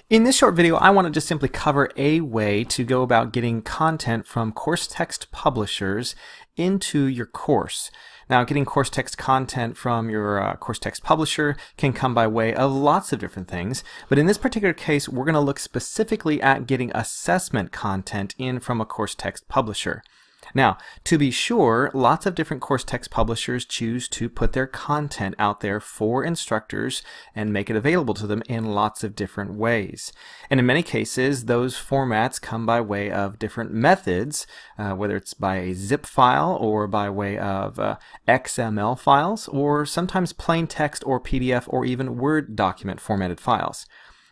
In this short video, I want to just simply cover a way to go about getting content from course text publishers into your course. Now, getting course text content from your course text publisher can come by way of lots of different things, but in this particular case, we're going to look specifically at getting assessment content in from a course text publisher. Now, to be sure, lots of different course text publishers choose to put their content out there for instructors and make it available to them in lots of different ways. And in many cases, those formats come by way of different methods, whether it's by a zip file or by way of XML files, or sometimes plain text or PDF or even Word document formatted files.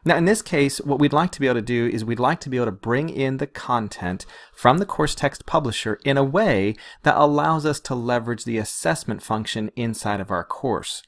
Now, in this case, what we'd like to be able to do is we'd like to be able to bring in the content from the course text publisher in a way that allows us to leverage the assessment function inside of our course.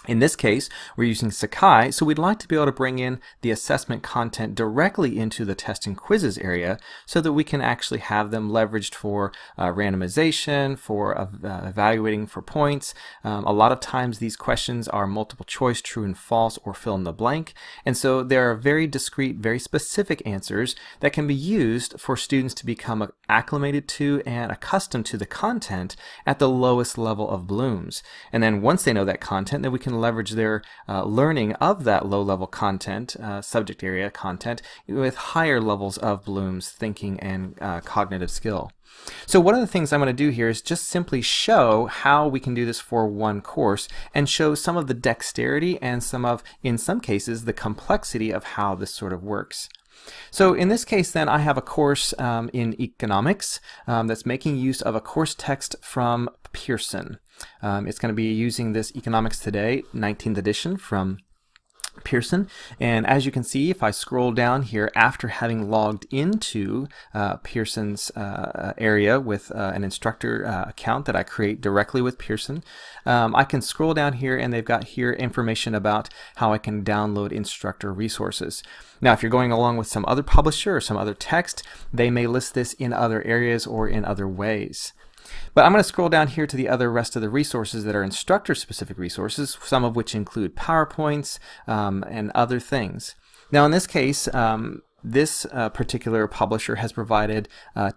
In this case, we're using Sakai, so we'd like to be able to bring in the assessment content directly into the test and quizzes area so that we can actually have them leveraged for randomization, for evaluating for points. A lot of times these questions are multiple choice, true and false, or fill in the blank. And so there are very discrete, very specific answers that can be used for students to become acclimated to and accustomed to the content at the lowest level of blooms. And then once they know that content, then we can leverage their learning of that low-level content, subject area content, with higher levels of Bloom's thinking and cognitive skill. So one of the things I'm going to do here is just simply show how we can do this for one course and show some of the dexterity and in some cases, the complexity of how this sort of works. So in this case then I have a course in economics that's making use of a course text from Pearson. It's going to be using this Economics Today 19th edition from Pearson, and as you can see, if I scroll down here after having logged into Pearson's area with an instructor account that I create directly with Pearson, I can scroll down here and they've got here information about how I can download instructor resources. Now, if you're going along with some other publisher or some other text, they may list this in other areas or in other ways. But I'm going to scroll down here to the rest of the resources that are instructor-specific resources, some of which include PowerPoints and other things. Now, in this case, this particular publisher has provided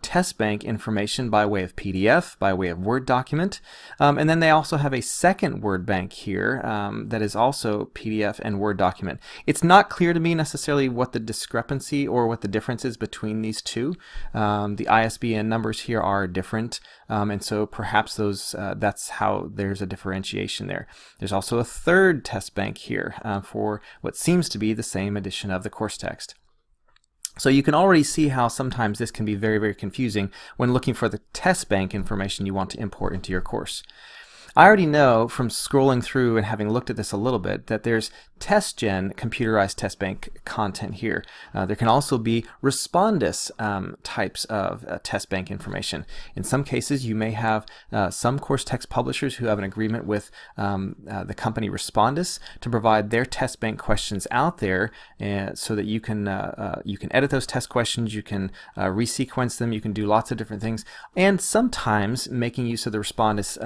test bank information by way of PDF, by way of Word document, and then they also have a second Word bank here that is also PDF and Word document. It's not clear to me necessarily what the discrepancy or what the difference is between these two. The ISBN numbers here are different, and so perhaps that's how there's a differentiation there. There's also a third test bank here for what seems to be the same edition of the course text. So you can already see how sometimes this can be very, very confusing when looking for the test bank information you want to import into your course. I already know from scrolling through and having looked at this a little bit that there's TestGen computerized test bank content here. There can also be Respondus types of test bank information. In some cases, you may have some course text publishers who have an agreement with the company Respondus to provide their test bank questions out there, so that you can edit those test questions, you can resequence them, you can do lots of different things, and sometimes making use of the Respondus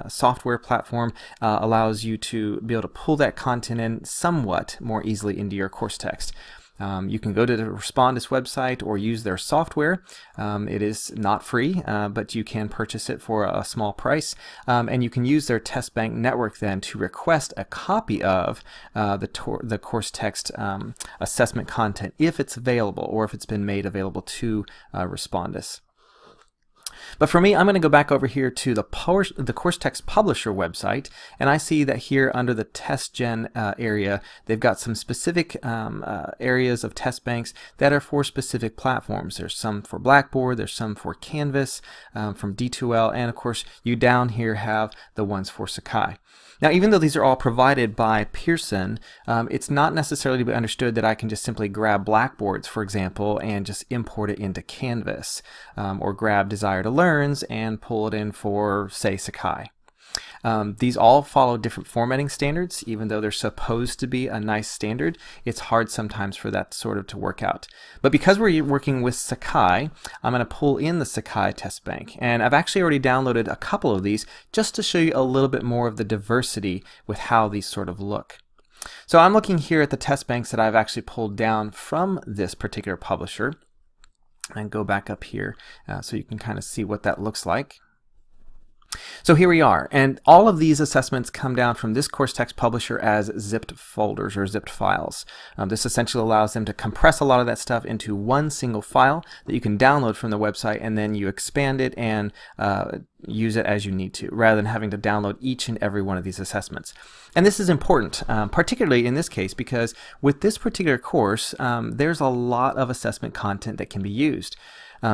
software platform allows you to be able to pull that content in somewhat more easily into your course text. You can go to the Respondus website or use their software. It is not free, but you can purchase it for a small price, and you can use their test bank network then to request a copy of the course text assessment content if it's available or if it's been made available to Respondus. But for me, I'm going to go back over here to the course text publisher website, and I see that here under the TestGen area, they've got some specific areas of test banks that are for specific platforms. There's some for Blackboard, there's some for Canvas, from D2L, and of course, you down here have the ones for Sakai. Now, even though these are all provided by Pearson, it's not necessarily to be understood that I can just simply grab Blackboards, for example, and just import it into Canvas, or grab Desire to Learns and pull it in for, say, Sakai. These all follow different formatting standards. Even though they're supposed to be a nice standard, it's hard sometimes for that sort of to work out. But because we're working with Sakai, I'm going to pull in the Sakai test bank. And I've actually already downloaded a couple of these just to show you a little bit more of the diversity with how these sort of look. So I'm looking here at the test banks that I've actually pulled down from this particular publisher, and go back up here so you can kind of see what that looks like. So here we are, and all of these assessments come down from this course text publisher as zipped folders or zipped files. This essentially allows them to compress a lot of that stuff into one single file that you can download from the website, and then you expand it and use it as you need to, rather than having to download each and every one of these assessments. And this is important, particularly in this case, because with this particular course, there's a lot of assessment content that can be used.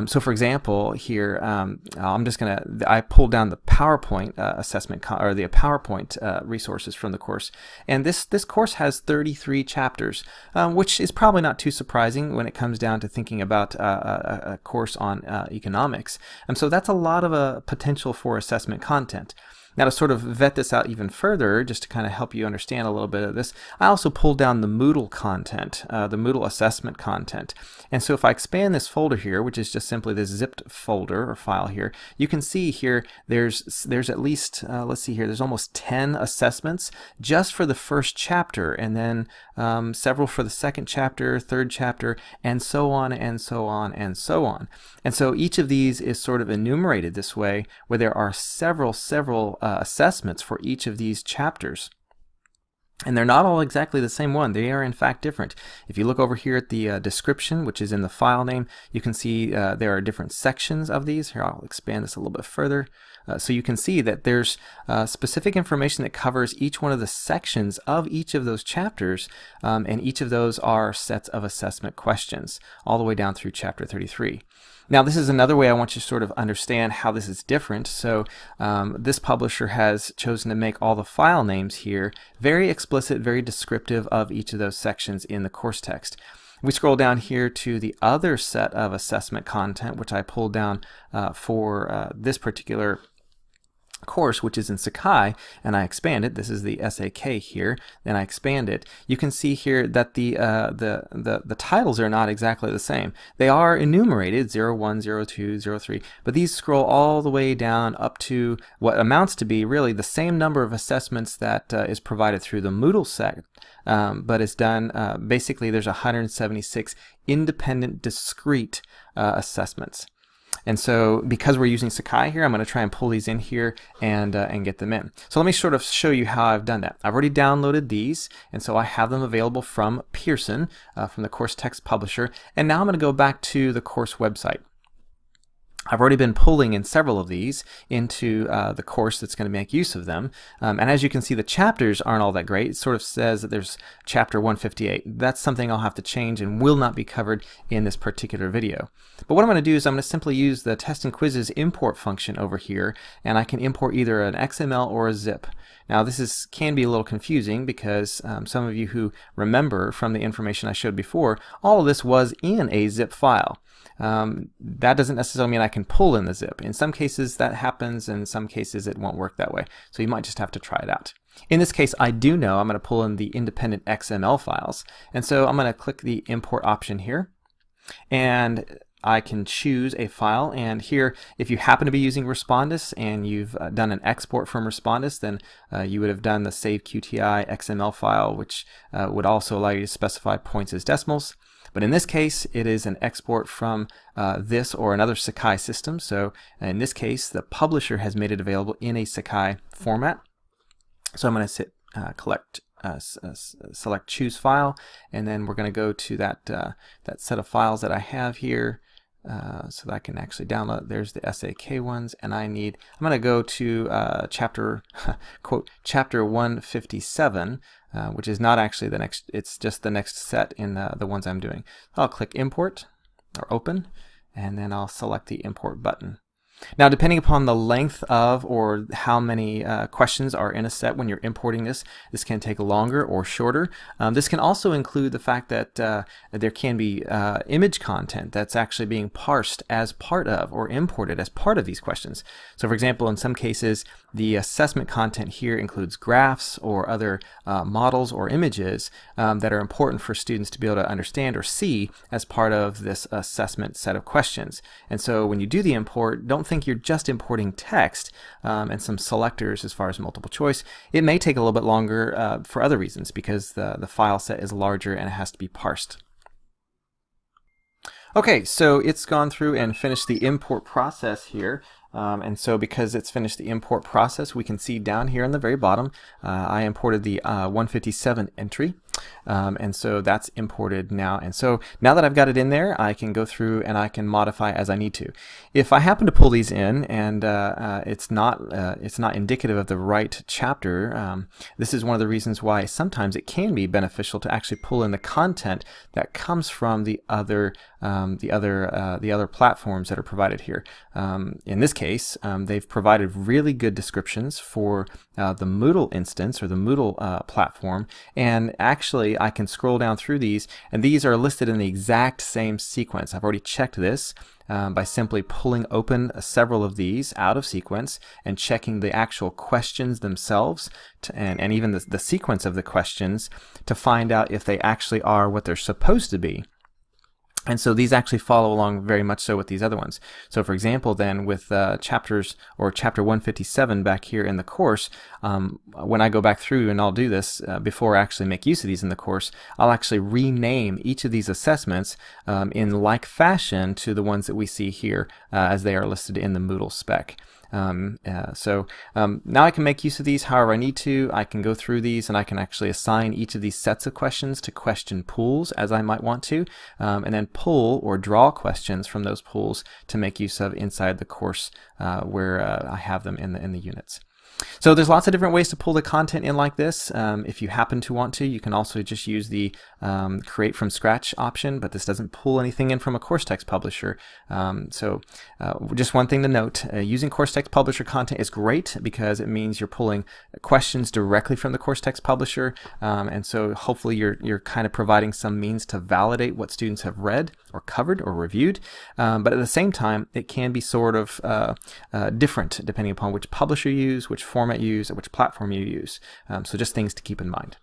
So for example, here, I pulled down the PowerPoint assessment, or the PowerPoint resources from the course. And this course has 33 chapters, which is probably not too surprising when it comes down to thinking about a course on economics. And so that's a lot of potential for assessment content. Now, to sort of vet this out even further, just to kind of help you understand a little bit of this, I also pulled down the Moodle content, the Moodle assessment content. And so if I expand this folder here, which is just simply this zipped folder or file here, you can see here there's at least, let's see here, there's almost 10 assessments just for the first chapter, and then several for the second chapter, third chapter, and so on and so on and so on. And so each of these is sort of enumerated this way, where there are several assessments for each of these chapters. And they're not all exactly the same one. They are in fact different. If you look over here at the description, which is in the file name, you can see there are different sections of these. Here, I'll expand this a little bit further. So you can see that there's specific information that covers each one of the sections of each of those chapters, and each of those are sets of assessment questions, all the way down through chapter 33. Now, this is another way I want you to sort of understand how this is different. So this publisher has chosen to make all the file names here very explicit, very descriptive of each of those sections in the course text. We scroll down here to the other set of assessment content, which I pulled down for this particular course, which is in Sakai, and I expand it. This is the SAK here. Then I expand it. You can see here that the titles are not exactly the same. They are enumerated 01, 02, 03, but these scroll all the way down up to what amounts to be really the same number of assessments that is provided through the Moodle set, but it's done basically there's 176 independent, discrete assessments. And so because we're using Sakai here, I'm going to try and pull these in here and get them in. So let me sort of show you how I've done that. I've already downloaded these, and so I have them available from Pearson, from the course text publisher. And now I'm going to go back to the course website. I've already been pulling in several of these into the course that's going to make use of them. And as you can see, the chapters aren't all that great. It sort of says that there's chapter 158. That's something I'll have to change and will not be covered in this particular video. But what I'm going to do is I'm going to simply use the test and quizzes import function over here, and I can import either an XML or a zip. Now this can be a little confusing because some of you who remember from the information I showed before, all of this was in a zip file. That doesn't necessarily mean I can pull in the zip. In some cases that happens, and in some cases it won't work that way. So you might just have to try it out. In this case, I do know I'm going to pull in the independent XML files. And so I'm going to click the import option here, and I can choose a file. And here, if you happen to be using Respondus and you've done an export from Respondus, then you would have done the save QTI XML file, which would also allow you to specify points as decimals. But in this case, it is an export from this or another Sakai system. So in this case, the publisher has made it available in a Sakai format. So I'm going to select choose file, and then we're going to go to that set of files that I have here, so that I can actually download. There's the SAK ones, and I'm going to go to chapter quote chapter 157, which is not actually the next. It's just the next set in the ones I'm doing. I'll click import or open, and then I'll select the import button. Now, depending upon the length of or how many questions are in a set when you're importing this can take longer or shorter. This can also include the fact that there can be image content that's actually being parsed as part of or imported as part of these questions. So for example, in some cases, the assessment content here includes graphs or other models or images that are important for students to be able to understand or see as part of this assessment set of questions. And so when you do the import, don't think you're just importing text and some selectors as far as multiple choice. It may take a little bit longer for other reasons because the file set is larger and it has to be parsed. Okay, so it's gone through and finished the import process here. And so because it's finished the import process, we can see down here on the very bottom, I imported the 157 entry. And so that's imported now. And so now that I've got it in there, I can go through and I can modify as I need to. If I happen to pull these in and it's not indicative of the right chapter, this is one of the reasons why sometimes it can be beneficial to actually pull in the content that comes from the other platforms that are provided here. In this case, they've provided really good descriptions for the Moodle instance or the Moodle platform, and actually I can scroll down through these, and these are listed in the exact same sequence. I've already checked this by simply pulling open several of these out of sequence and checking the actual questions themselves and even the sequence of the questions to find out if they actually are what they're supposed to be. And so these actually follow along very much so with these other ones. So for example, then with chapters or chapter 157 back here in the course, when I go back through and I'll do this before I actually make use of these in the course, I'll actually rename each of these assessments in like fashion to the ones that we see here as they are listed in the Moodle spec. So now I can make use of these however I need to. I can go through these and I can actually assign each of these sets of questions to question pools as I might want to, and then pull or draw questions from those pools to make use of inside the course where I have them in the units. So there's lots of different ways to pull the content in like this. If you happen to want to, you can also just use the create from scratch option, but this doesn't pull anything in from a course text publisher. So just one thing to note, using course text publisher content is great because it means you're pulling questions directly from the course text publisher, and so hopefully you're kind of providing some means to validate what students have read or covered or reviewed, but at the same time it can be sort of different depending upon which publisher you use, which format you use, or which platform you use. So just things to keep in mind.